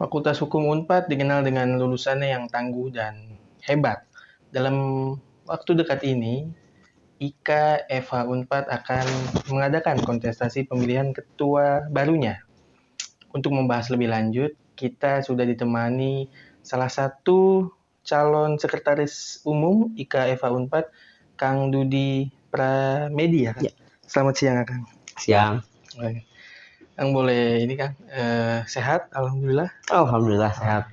Fakultas Hukum Unpad dikenal dengan lulusannya yang tangguh dan hebat. Dalam waktu dekat ini, IKA FH Unpad akan mengadakan kontestasi pemilihan ketua barunya. Untuk membahas lebih lanjut, kita sudah ditemani salah satu calon sekretaris umum IKA FH Unpad, Kang Dudi Pramedia. Ya. Selamat siang, Kang. Siang. Oke. Kang boleh ini Kang, sehat? Alhamdulillah. Alhamdulillah sehat.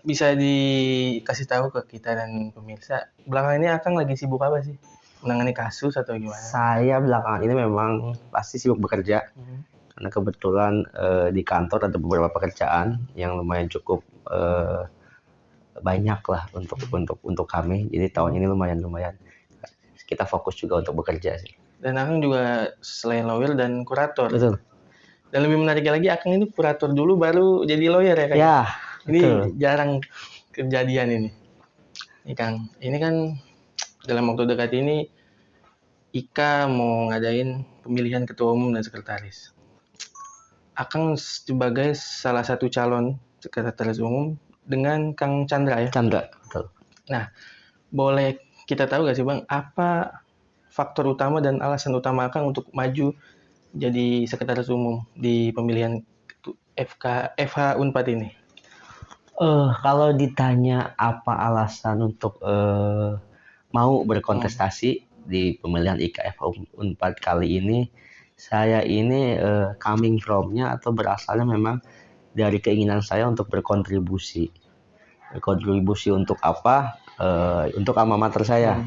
Bisa dikasih tahu ke kita dan pemirsa, belakangan ini Akang lagi sibuk apa sih? Menangani kasus atau gimana? Saya belakangan ini memang pasti sibuk bekerja karena kebetulan di kantor ada beberapa pekerjaan yang lumayan cukup banyak lah untuk kami. Jadi tahun ini lumayan kita fokus juga untuk bekerja sih. Dan Akang juga selain lawyer dan kurator. Betul. Dan lebih menariknya lagi, Akang ini kurator dulu baru jadi lawyer ya Kang? Ya, Ini betul. jarang kejadian ini. Nih Kang, ini kan dalam waktu dekat ini IKA mau ngadain pemilihan ketua umum dan sekretaris. Akang sebagai salah satu calon sekretaris umum dengan Kang Chandra ya? Chandra, betul. Nah, boleh kita tahu gak sih Bang, apa faktor utama dan alasan utama Akang untuk maju jadi sekretaris umum di pemilihan FH Unpad ini? Kalau ditanya apa alasan untuk mau berkontestasi di pemilihan IKF Unpad kali ini, saya ini coming from-nya atau berasalnya memang dari keinginan saya untuk berkontribusi. Berkontribusi untuk apa? Untuk alma mater saya.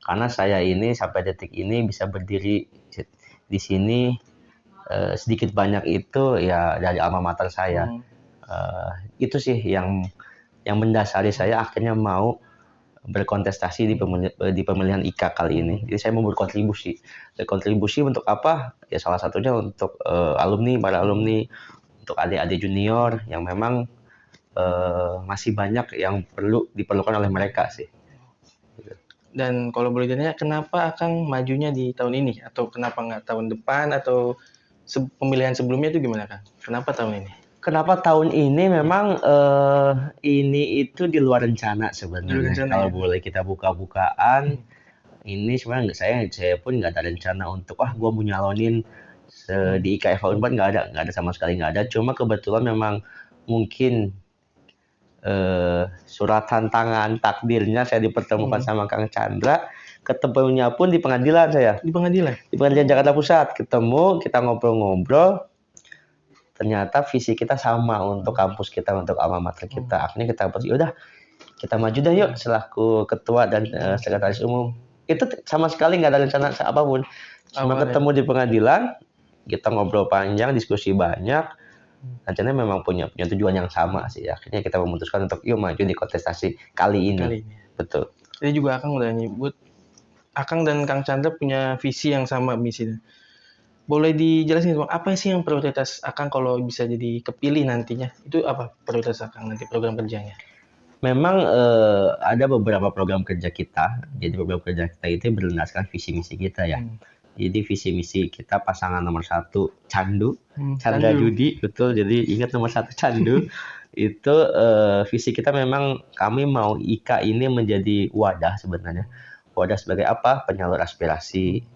Karena saya ini sampai detik ini bisa berdiri di sini sedikit banyak itu ya dari alma mater saya. Itu sih yang mendasari saya akhirnya mau berkontestasi di pemilihan IKA kali ini. Jadi saya mau berkontribusi. Berkontribusi untuk apa? Ya salah satunya untuk para alumni, untuk adik-adik junior yang memang masih banyak yang diperlukan oleh mereka sih. Dan kalau boleh ditanya, kenapa Akang majunya di tahun ini? Atau kenapa nggak tahun depan? Atau pemilihan sebelumnya itu gimana Kang? Kenapa tahun ini? Kenapa tahun ini memang ini itu di luar rencana sebenarnya. Kalau boleh kita buka-bukaan, ini sebenarnya saya pun nggak ada rencana untuk gue mau nyalonin di IKF Unpad, nggak ada sama sekali nggak ada. Cuma kebetulan memang mungkin suratan tangan takdirnya saya dipertemukan sama Kang Chandra. Ketemunya pun di pengadilan saya. Di pengadilan? Di pengadilan Jakarta Pusat. Ketemu, kita ngobrol-ngobrol. Ternyata visi kita sama untuk kampus kita, untuk alma mater kita. Akhirnya kita yaudah kita maju dah yuk selaku ketua dan sekretaris umum. Itu sama sekali nggak ada rencana apapun. Cuma ketemu di pengadilan, kita ngobrol panjang, diskusi banyak. Rencana memang punya tujuan yang sama sih. Akhirnya kita memutuskan untuk yuk maju di kontestasi kali ini. Betul. Jadi juga Akang udah nyebut, Akang dan Kang Chandra punya visi yang sama misinya. Boleh dijelasin Bang, apa sih yang prioritas Akang kalau bisa jadi kepilih nantinya? Itu apa prioritas Akang nanti program kerjanya? Memang ada beberapa program kerja kita. Jadi program kerja kita itu berlandaskan visi misi kita ya. Jadi visi misi kita pasangan nomor 1 Candu, Chandra Dudi, betul. Jadi ingat nomor 1 Candu. Itu visi kita memang kami mau IKA ini menjadi wadah sebenarnya. Wadah sebagai apa? Penyalur aspirasi.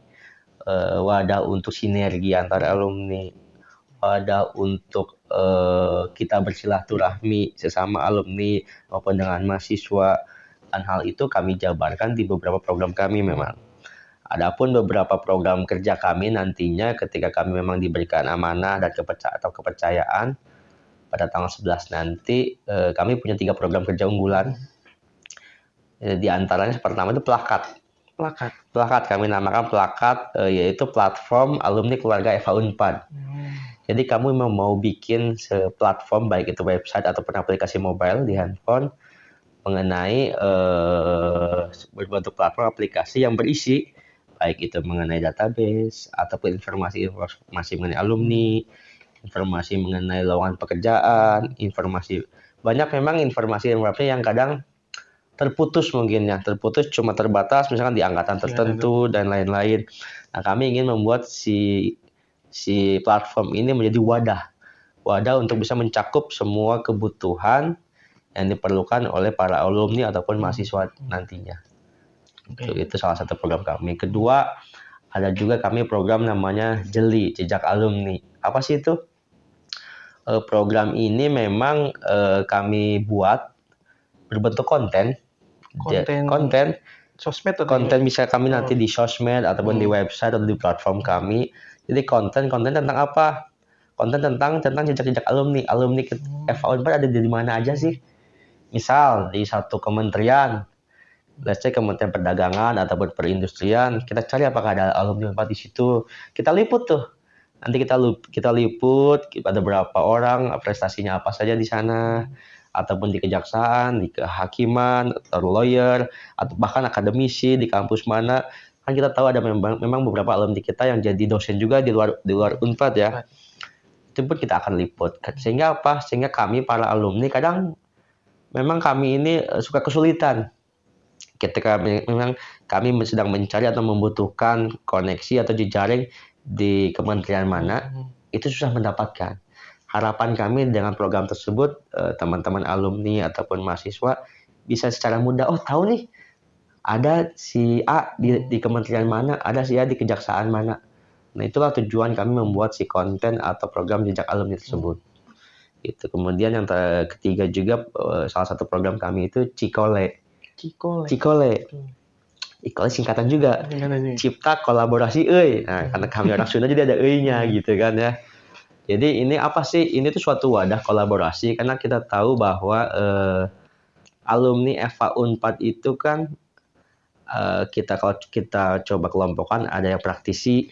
Wadah untuk sinergi antar alumni. Wadah untuk kita bersilaturahmi sesama alumni maupun dengan mahasiswa. Dan hal itu kami jabarkan di beberapa program kami memang. Adapun beberapa program kerja kami nantinya ketika kami memang diberikan amanah dan kepercayaan pada tanggal 11 nanti, kami punya 3 program kerja unggulan. Di antaranya pertama itu plakat. Kami namakan plakat, yaitu platform alumni keluarga FH Unpad. Jadi kami mau bikin platform baik itu website ataupun aplikasi mobile di handphone mengenai berbentuk platform aplikasi yang berisi baik itu mengenai database ataupun informasi mengenai alumni, informasi mengenai lowongan pekerjaan, banyak memang informasi yang kadang terputus cuma terbatas misalkan di angkatan tertentu dan lain-lain. Nah, kami ingin membuat si platform ini menjadi wadah wadah untuk bisa mencakup semua kebutuhan yang diperlukan oleh para alumni ataupun mahasiswa nantinya. Itu salah satu program kami. Kedua, ada juga kami program namanya Jeli, Jejak Alumni. Apa sih itu? Program ini memang kami buat berbentuk konten sosmed atau konten bisa kami nanti di sosmed ataupun di website atau di platform kami. Jadi konten tentang apa? Konten tentang jejak-jejak alumni. Alumni FA Unpad ada di mana aja sih? Misal di satu kementerian, let's say Kementerian Perdagangan ataupun Perindustrian, kita cari apakah ada alumni Unpad di situ. Kita liput tuh. Nanti kita liput ada berapa orang, prestasinya apa saja di sana, ataupun di kejaksaan, di kehakiman, atau lawyer, atau bahkan akademisi di kampus mana. Kan kita tahu ada memang beberapa alumni kita yang jadi dosen juga di luar Unpad ya. Itu pun kita akan liput. Sehingga apa? Sehingga kami para alumni kadang memang kami ini suka kesulitan. Ketika memang kami sedang mencari atau membutuhkan koneksi atau jejaring di kementerian mana, itu susah mendapatkan. Harapan kami dengan program tersebut, teman-teman alumni ataupun mahasiswa bisa secara mudah, oh tahu nih, ada si A di kementerian mana, ada si A di kejaksaan mana. Nah itulah tujuan kami membuat si konten atau program jejak alumni tersebut. Itu. Kemudian yang ketiga juga salah satu program kami itu Cikole. Cikole singkatan juga. Cipta Kolaborasi Euy. Nah, karena kami orang Sunda jadi ada euy-nya gitu kan ya. Jadi ini apa sih? Ini tuh suatu wadah kolaborasi karena kita tahu bahwa alumni FA Unpad itu kan kalau kita coba kelompokkan ada yang praktisi,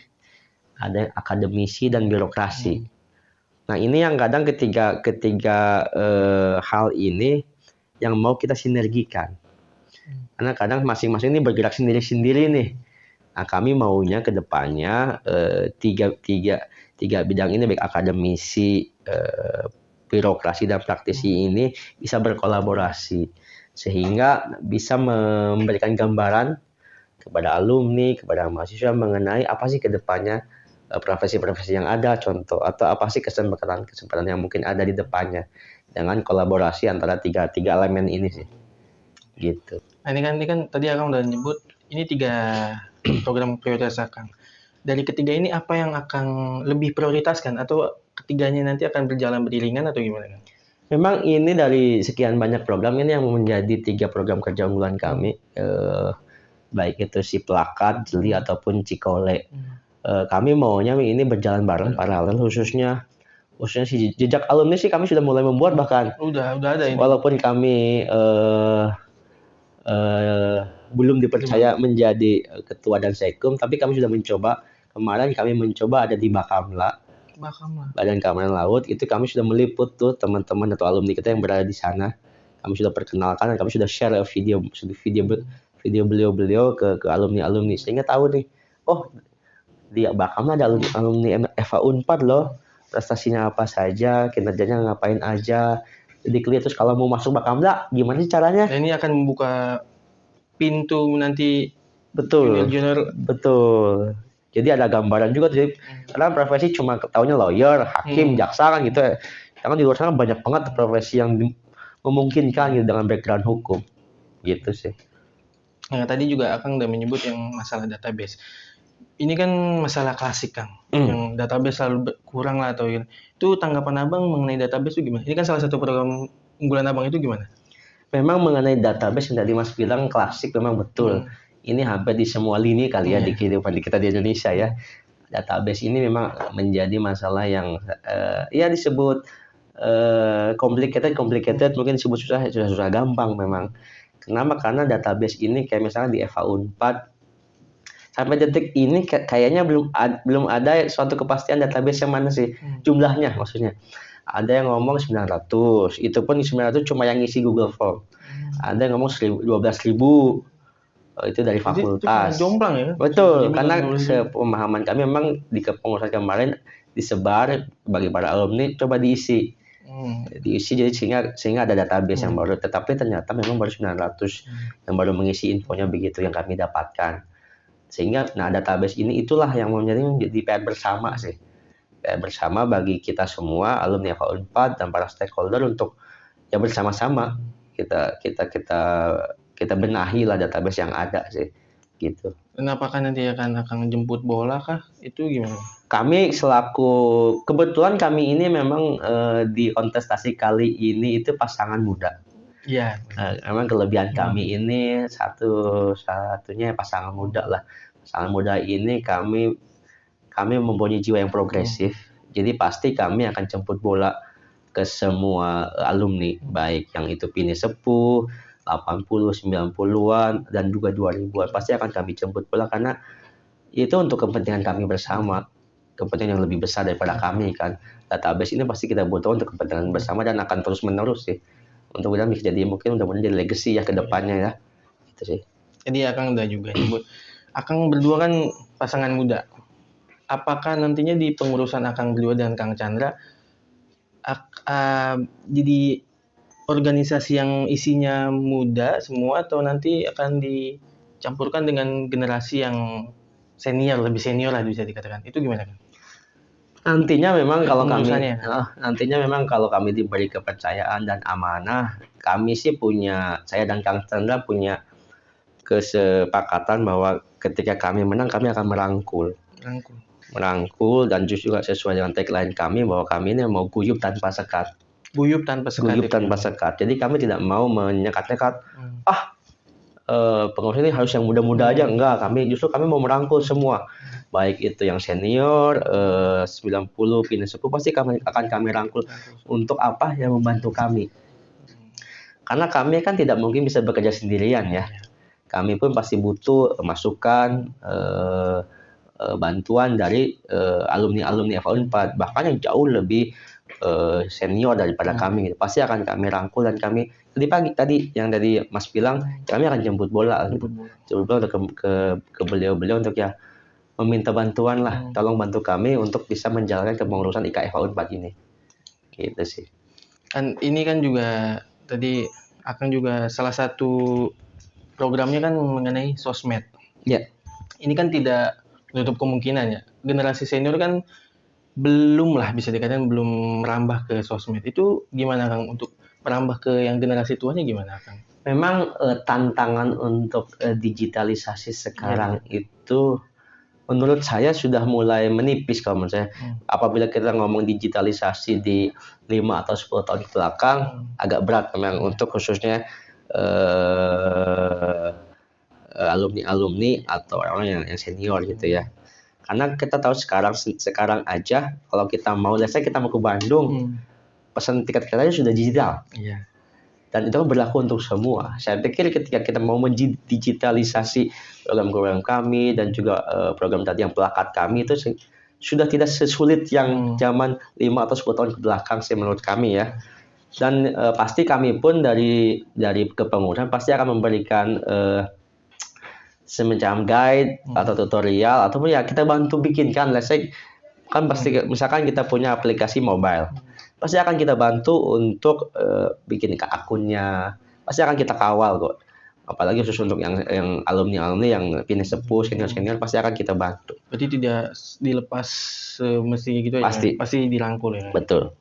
ada yang akademisi dan birokrasi. Nah ini yang kadang ketiga hal ini yang mau kita sinergikan. Karena kadang masing-masing ini bergerak sendiri-sendiri nih. Nah kami maunya ke depannya tiga bidang ini baik akademisi, birokrasi dan praktisi ini bisa berkolaborasi sehingga bisa memberikan gambaran kepada alumni, kepada mahasiswa mengenai apa sih ke depannya profesi-profesi yang ada, contoh atau apa sih kesempatan yang mungkin ada di depannya dengan kolaborasi antara tiga elemen ini sih. Gitu. Nah, ini kan tadi Akang udah nyebut ini 3 program prioritas Akang. Dari ketiga ini apa yang Akang lebih prioritaskan atau ketiganya nanti akan berjalan beriringan atau gimana? Memang ini dari sekian banyak program ini yang menjadi 3 program kerja unggulan kami, baik itu si Plakat, Jeli ataupun Cikole. Kami maunya ini berjalan bareng paralel khususnya si jejak alumni sih kami sudah mulai membuat bahkan. Udah ada ini. Walaupun kami belum dipercaya menjadi ketua dan sekum, tapi kami sudah mencoba. Kemarin kami mencoba ada di Bakamla. Badan Keamanan Laut itu kami sudah meliput tuh teman-teman atau alumni kita yang berada di sana. Kami sudah perkenalkan dan kami sudah share video beliau ke alumni sehingga tahu nih, oh di Bakamla ada alumni FA Unpad loh, prestasinya apa saja, kinerjanya ngapain aja. Jadi clear. Terus kalau mau masuk Bakamla gimana sih caranya? Nah, ini akan membuka pintu nanti. Betul. Jadi ada gambaran juga tuh. Karena profesi cuma tahunya lawyer, hakim, jaksa kan gitu. Karena di luar sana banyak banget profesi yang memungkinkan gitu dengan background hukum. Gitu sih. Nah, tadi juga Akang udah menyebut yang masalah database. Ini kan masalah klasik, Kang. Yang database selalu kurang lah atau gitu. Itu tanggapan Abang mengenai database itu gimana? Ini kan salah satu program unggulan Abang itu gimana? Memang mengenai database yang tadi Mas bilang klasik memang betul. Ini hampir di semua lini kali ya di kehidupan kita di Indonesia ya. Database ini memang menjadi masalah yang ya disebut complicated mungkin disebut susah gampang memang. Kenapa? Karena database ini kayak misalnya di FA Unpad sampai detik ini kayaknya belum ada suatu kepastian database yang mana sih jumlahnya maksudnya. Ada yang ngomong 900, itu pun 900 cuma yang ngisi Google Form. Ada yang ngomong 12.000, itu dari fakultas. Itu jomplang ya? Betul, karena sepemahaman kami memang di kepengurusan kemarin disebar bagi para alumni coba diisi. Diisi jadi sehingga ada database yang baru, tetapi ternyata memang baru 900 yang baru mengisi infonya begitu yang kami dapatkan. Sehingga database ini itulah yang menjadi PR bersama sih. bersama bagi kita semua alumni FA Unpad dan para stakeholder untuk ya bersama-sama kita benahi lah database yang ada sih gitu. Dan apakah nanti akan jemput bola kah? Itu gimana? Kami kebetulan kami ini memang di kontestasi kali ini itu pasangan muda. Iya. Memang kelebihan kami ini satunya pasangan muda lah. Pasangan muda ini kami mempunyai jiwa yang progresif. Jadi pasti kami akan jemput bola ke semua alumni, baik yang itu Pini Sepuh, 80, 90-an, dan juga 2000-an. Pasti akan kami jemput bola karena itu untuk kepentingan kami bersama. Kepentingan yang lebih besar daripada kami kan. Database ini pasti kita butuh untuk kepentingan bersama dan akan terus menerus sih. Untuk mudah-mudahan bisa jadi jadi legacy ya ke depannya ya. Gitu sih. Jadi Akang udah juga nyebut. Akang berdua kan pasangan muda. Apakah nantinya di pengurusan Akang berdua dan Kang Chandra jadi organisasi yang isinya muda semua atau nanti akan dicampurkan dengan generasi yang senior, lebih senior lah bisa dikatakan. Itu gimana kan? Nantinya memang kalau kami diberi kepercayaan dan amanah, kami sih saya dan Kang Chandra punya kesepakatan bahwa ketika kami menang kami akan merangkul dan justru juga sesuai dengan tagline kami bahwa kami ini mau guyup tanpa sekat. Guyup tanpa sekat. Jadi kami tidak mau menyekat-nyekat. Pengurus ini harus yang muda-muda aja, enggak. Kami mau merangkul semua. Baik itu yang senior 90 Pini Sepuh pasti akan kami rangkul untuk apa yang membantu kami. Karena kami kan tidak mungkin bisa bekerja sendirian ya. Kami pun pasti butuh masukan bantuan dari alumni FA Unpad, bahkan yang jauh lebih senior daripada kami gitu. Pasti akan kami rangkul dan kami tadi yang dari Mas bilang kami akan jemput bola ke beliau-beliau untuk ya meminta bantuan lah, tolong bantu kami untuk bisa menjalankan kepengurusan IKFA Unpad ini. Gitu sih. Kan ini kan juga tadi Akang juga salah satu programnya kan mengenai sosmed. Ya. Ini kan tidak menutup kemungkinan ya. Generasi senior kan belum lah bisa dikatakan belum merambah ke sosmed. Itu gimana Kang untuk merambah ke yang generasi tuanya gimana Kang? Memang tantangan untuk digitalisasi sekarang itu menurut saya sudah mulai menipis kalau menurut saya. Apabila kita ngomong digitalisasi di 5 atau 10 tahun ke belakang agak berat memang untuk khususnya alumni atau orang yang senior gitu ya. Karena kita tahu sekarang aja kalau kita mau, kita mau ke Bandung, pesan tiket kita sudah digital. Iya. Dan itu berlaku untuk semua. Saya pikir ketika kita mau mendigitalisasi program-program kami dan juga program tadi yang pelakat kami itu sudah tidak sesulit yang zaman 5 atau 10 tahun ke belakang sih menurut kami ya. Dan pasti kami pun dari kepengurusan pasti akan memberikan semacam guide atau tutorial ataupun ya kita bantu bikinkan. Kan pasti misalkan kita punya aplikasi mobile, pasti akan kita bantu untuk bikin akunnya, pasti akan kita kawal kok. Apalagi khusus untuk yang alumni yang Pini Sepuh, senior pasti akan kita bantu. Berarti tidak dilepas semestinya gitu ya? Pasti dirangkul ya? Betul.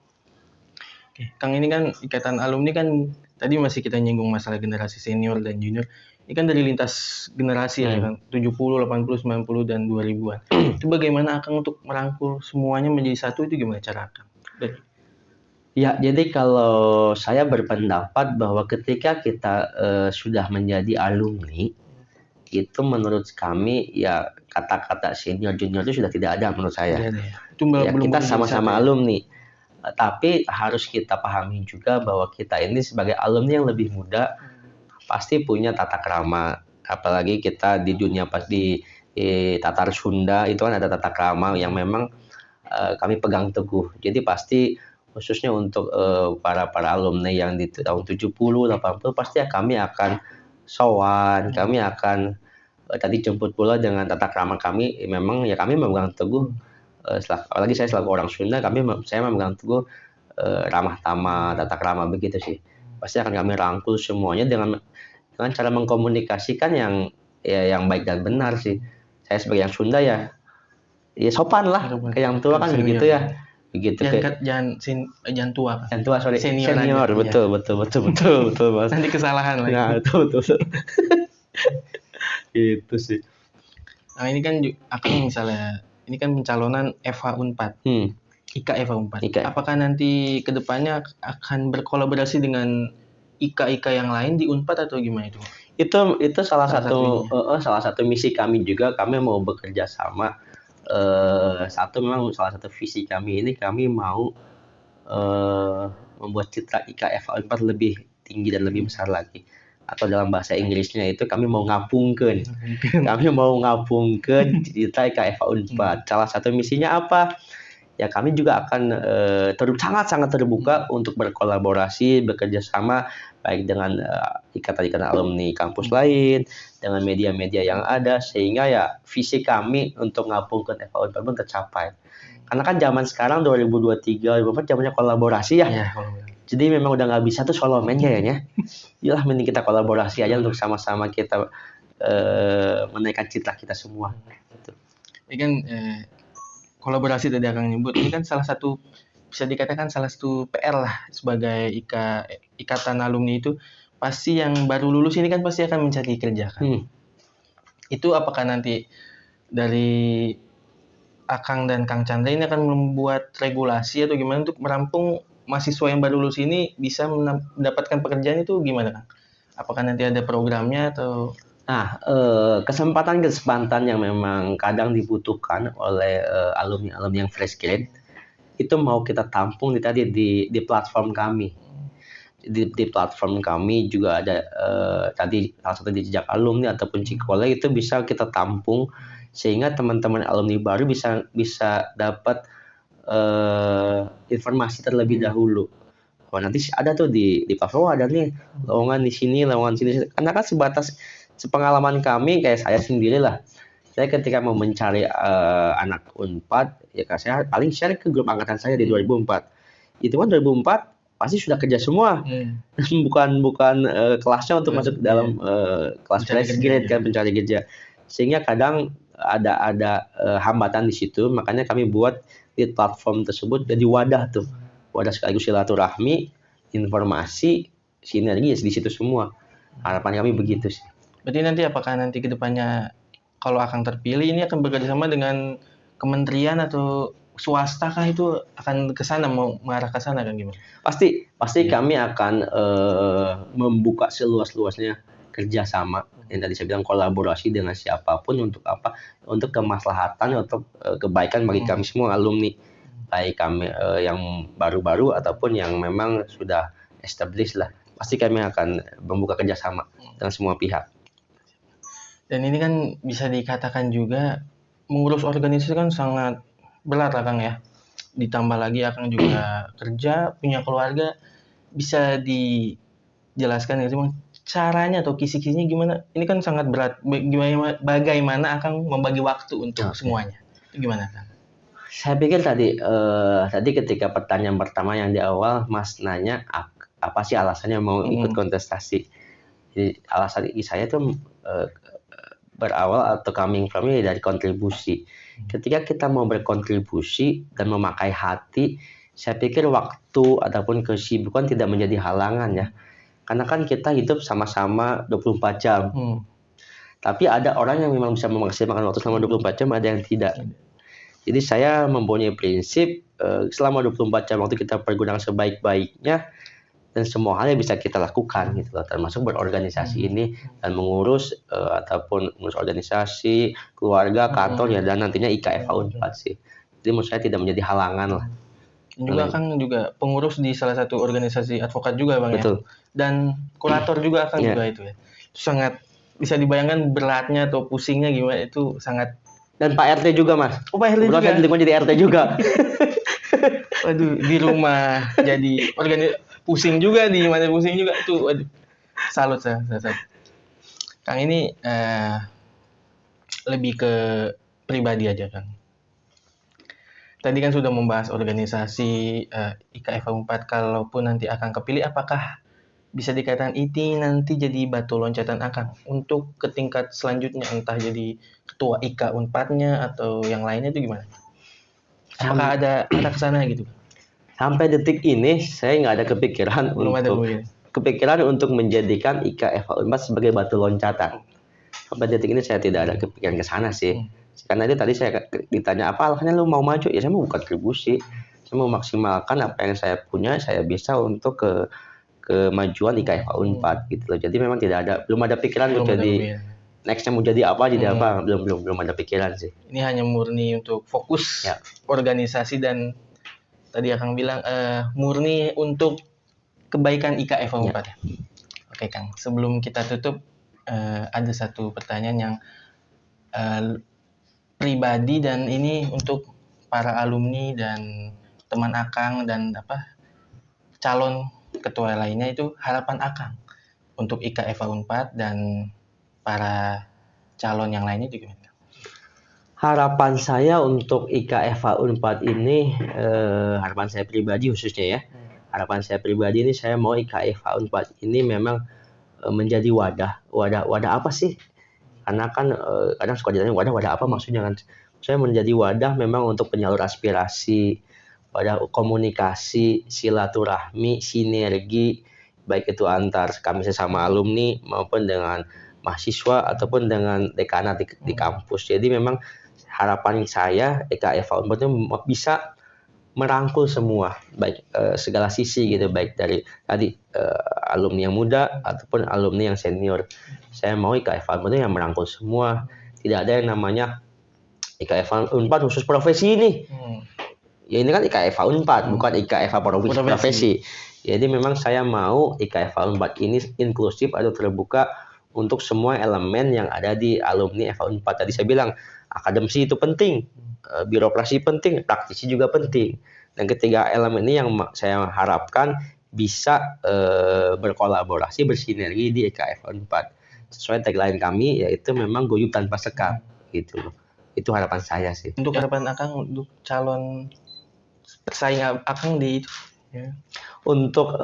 Oke, Kang ini kan ikatan alumni kan tadi masih kita nyinggung masalah generasi senior dan junior. Ini kan dari lintas generasi ya kan, 70, 80, 90 dan 2000-an. Itu bagaimana Akang untuk merangkul semuanya menjadi satu, itu gimana cara Akang? Ya, jadi kalau saya berpendapat bahwa ketika kita sudah menjadi alumni, itu menurut kami ya kata-kata senior junior itu sudah tidak ada menurut saya. Itu kita sama-sama alumni. Tapi harus kita pahami juga bahwa kita ini sebagai alumni yang lebih muda pasti punya tata krama. Apalagi kita di dunia di Tatar Sunda itu kan ada tata krama yang memang kami pegang teguh. Jadi pasti khususnya untuk para alumni yang di tahun 70, 80 pasti ya kami akan sowan, kami akan tadi jemput bola dengan tata krama kami. Memang ya kami memegang teguh, apalagi saya selaku orang Sunda, saya memegang teguh ramah tamah, tata krama begitu sih. Pasti akan kami rangkul semuanya dengan cara mengkomunikasikan yang baik dan benar sih. Saya sebagai yang Sunda ya ya sopan lah, ke yang tua kan Senior. begitu ya. Begitu jangan tua kan. yang tua, sorry, Senior senior, aja, betul, iya. betul Mas. Nanti kesalahan lagi. Nah, betul. Itu sih. Nah, ini kan Akang misalnya ini kan pencalonan FH Unpad. IKA FH Unpad. Apakah nanti kedepannya akan berkolaborasi dengan IKA yang lain di Unpad atau gimana itu? Itu salah satu misi kami juga. Kami mau bekerja sama. Memang salah satu visi kami ini, kami mau membuat citra IKA FH Unpad lebih tinggi dan lebih besar lagi. Atau dalam bahasa Inggrisnya itu kami mau ngapungkeun. Kami mau ngapungkeun citra IKA FH Unpad. Salah satu misinya apa? Ya kami juga akan sangat terbuka untuk berkolaborasi, bekerja sama baik dengan ikatan alumni kampus lain, dengan media-media yang ada, sehingga ya visi kami untuk ngapungkeun FH Unpad pun tercapai. Karena kan zaman sekarang 2023, 2024 zamannya kolaborasi ya. Jadi memang udah nggak bisa tuh solo man kayaknya. Yalah, mending kita kolaborasi aja untuk sama-sama kita menaikkan citra kita semua. Ini kan kolaborasi tadi Akang nyebut, ini kan bisa dikatakan salah satu PR lah sebagai ikatan alumni itu. Pasti yang baru lulus ini kan pasti akan mencari kerja kan. Itu apakah nanti dari Akang dan Kang Chandra ini akan membuat regulasi atau gimana untuk merampung mahasiswa yang baru lulus ini bisa mendapatkan pekerjaan itu gimana Kang? Apakah nanti ada programnya atau? Nah, kesempatan yang memang kadang dibutuhkan oleh alumni yang fresh grade itu mau kita tampung di platform kami. Di platform kami juga ada tadi salah satu di Jejak Alumni ataupun Cikole itu bisa kita tampung sehingga teman-teman alumni baru bisa dapat informasi terlebih dahulu. Nanti ada tuh di platform ada nih lowongan di sini, lowongan sini. Karena kan sepengalaman kami, kayak saya sendiri lah, saya ketika mau mencari anak Unpad, ya saya paling share ke grup angkatan saya di 2004. Itu kan 2004 pasti sudah kerja semua, bukan kelasnya untuk masuk dalam kelas fresh grade kan, pencari kerja. Sehingga kadang ada hambatan di situ, makanya kami buat di platform tersebut jadi wadah sekaligus silaturahmi, informasi, sinergi di situ semua. Harapan kami begitu sih. Berarti nanti apakah nanti kedepannya kalau akan terpilih ini akan bekerjasama dengan kementerian atau swasta kah, itu akan ke sana, mau mengarah ke sana kan gimana? Pasti kami akan membuka seluas-luasnya kerjasama yang tadi saya bilang, kolaborasi dengan siapapun untuk apa? Untuk kemaslahatan, untuk kebaikan bagi kami semua alumni, baik kami yang baru-baru ataupun yang memang sudah established lah. Pasti kami akan membuka kerjasama dengan semua pihak. Dan ini kan bisa dikatakan juga mengurus organisasi kan sangat berat lah Kang ya. Ditambah lagi Akang juga kerja, punya keluarga. Bisa dijelaskan nggak sih caranya atau kisi-kisinya gimana? Ini kan sangat berat. Bagaimana Akang membagi waktu untuk semuanya? Itu gimana Kang? Saya pikir tadi ketika pertanyaan pertama yang di awal Mas nanya apa sih alasannya mau ikut kontestasi. Jadi alasan saya itu berawal atau coming from dari kontribusi. Ketika kita mau berkontribusi dan memakai hati, saya pikir waktu ataupun kesibukan tidak menjadi halangan ya. Karena kan kita hidup sama-sama 24 jam. Tapi ada orang yang memang bisa memaksimalkan waktu selama 24 jam, ada yang tidak. Jadi saya mempunyai prinsip selama 24 jam waktu kita pergunakan sebaik-baiknya, dan semua hal yang bisa kita lakukan gitu loh, termasuk berorganisasi ini dan mengurus ataupun mengurus organisasi, keluarga, kantor ya, dan nantinya IKA FH Unpad sih. Jadi menurut saya tidak menjadi halangan lah. Juga Kang juga pengurus di salah satu organisasi advokat juga Bang. Betul. Ya. Dan kurator juga Kang juga itu ya. Sangat bisa dibayangkan beratnya atau pusingnya gimana, itu sangat. Dan Pak RT juga Mas. Oh Pak RT juga. Saya jadi RT juga. Waduh, di rumah jadi pusing juga, di mana pusing juga tuh. Waduh, salut saya. Kang ini lebih ke pribadi aja Kang. Tadi kan sudah membahas organisasi IKA FH Unpad. Kalaupun nanti akan kepilih, apakah bisa dikatakan ini nanti jadi batu loncatan Akang untuk ke tingkat selanjutnya, entah jadi ketua IKA Unpadnya atau yang lainnya itu gimana? Apakah ada ke sana gitu? Sampai detik ini saya nggak ada kepikiran Belum ada untuk menjadikan IKA FH Unpad sebagai batu loncatan. Sampai detik ini saya tidak ada kepikiran ke sana sih. Karena itu tadi saya ditanya apa alasannya lu mau maju, ya saya mau kontribusi, saya mau maksimalkan apa yang saya punya, saya bisa untuk ke kemajuan IKA FH Unpad gitu loh. Jadi memang belum ada pikiran untuk jadi nextnya mau jadi apa, belum ada pikiran sih. Ini hanya murni untuk fokus organisasi dan tadi Akang bilang murni untuk kebaikan IKA FH Unpad. Oke Kang, sebelum kita tutup ada satu pertanyaan yang pribadi dan ini untuk para alumni dan teman Akang dan calon ketua lainnya, itu harapan Akang untuk IKA FH Unpad dan para calon yang lainnya juga gimana? Harapan saya untuk IKA FH Unpad ini, harapan saya pribadi khususnya ya. Harapan saya pribadi ini saya mau IKA FH Unpad ini memang menjadi wadah apa sih? Karena kan kadang suka ditanya wadah apa maksudnya kan. Saya menjadi wadah memang untuk penyalur aspirasi, wadah komunikasi, silaturahmi, sinergi, baik itu antar kami sesama alumni maupun dengan mahasiswa ataupun dengan dekanat di kampus. Jadi memang harapan saya IKA FH Unpad itu bisa merangkul semua, baik segala sisi gitu, baik dari tadi alumni yang muda ataupun alumni yang senior. Saya mau IKA FH Unpad itu yang merangkul semua. Tidak ada yang namanya IKA FH Unpad khusus profesi ini. Ya ini kan IKA FH Unpad, bukan IKA FH profesi. Jadi memang saya mau IKA FH Unpad ini inklusif atau terbuka untuk semua elemen yang ada di alumni FH Unpad. Tadi saya bilang akademisi itu penting, birokrasi penting, praktisi juga penting. Dan ketiga elemen ini yang saya harapkan bisa berkolaborasi, bersinergi di IKA FH Unpad. Sesuai tagline kami, yaitu memang guyup tanpa sekat. Gitu. Itu harapan saya sih. Untuk harapan Akang untuk calon pesaing Akang di itu? Ya. Untuk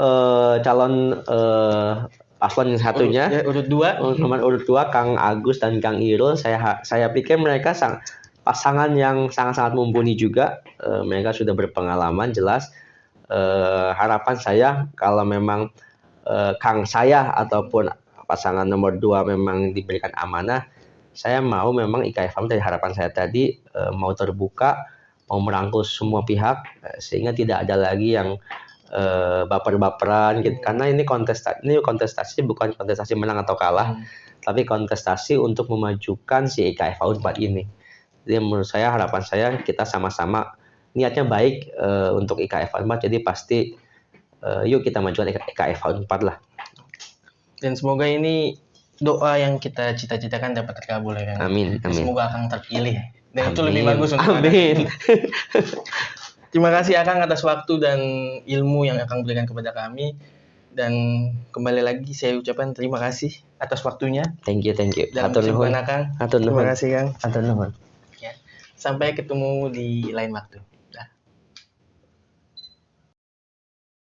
calon paslon yang satunya, nomor urut 2 Kang Agus dan Kang Irul, saya pikir mereka pasangan yang sangat-sangat mumpuni juga. Mereka sudah berpengalaman jelas. Harapan saya kalau memang Kang saya ataupun pasangan nomor 2 memang diberikan amanah, saya mau memang IKA FH dari harapan saya tadi mau terbuka, mau merangkul semua pihak sehingga tidak ada lagi yang baper-baperan gitu. Karena ini kontestasi bukan kontestasi menang atau kalah, tapi kontestasi untuk memajukan si IKA FH Unpad ini. Jadi menurut saya, harapan saya kita sama-sama niatnya baik untuk IKA FH Unpad, jadi pasti yuk kita majukan IKA FH Unpad lah. Dan semoga ini doa yang kita cita-citakan dapat terkabul ya kan. Amin. Semoga Akang terpilih dan Amin. itu lebih bagus untuk Amin. Terima kasih Akang atas waktu dan ilmu yang Akang berikan kepada kami. Dan kembali lagi saya ucapkan terima kasih atas waktunya. Thank you. Dalam kesibukan Akang. Terima kasih Kang. Atur nuhun. Ya. Sampai ketemu di lain waktu.